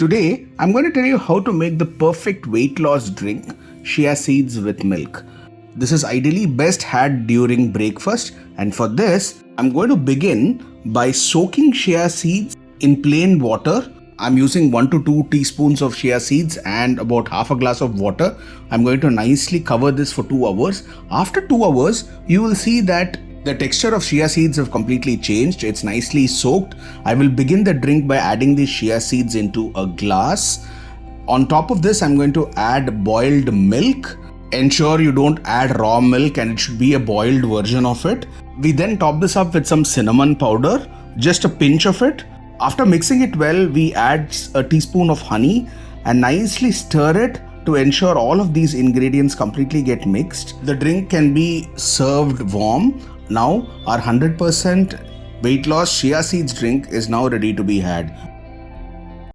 Today, I'm going to tell you how to make the perfect weight loss drink, Chia Seeds with milk. This is ideally best had during breakfast, and for this, I'm going to begin by soaking chia seeds in plain water. I'm using 1 to 2 teaspoons of chia seeds and about half a glass of water. I'm going to nicely cover this for 2 hours. After 2 hours, you will see that the texture of chia seeds have completely changed. It's nicely soaked. I will begin the drink by adding these chia seeds into a glass. On top of this, I'm going to add boiled milk. Ensure you don't add raw milk and it should be a boiled version of it. We then top this up with some cinnamon powder, just a pinch of it. After mixing it well, we add a teaspoon of honey and nicely stir it to ensure all of these ingredients completely get mixed. The drink can be served warm. Now our 100% weight loss chia seeds drink is now ready to be had.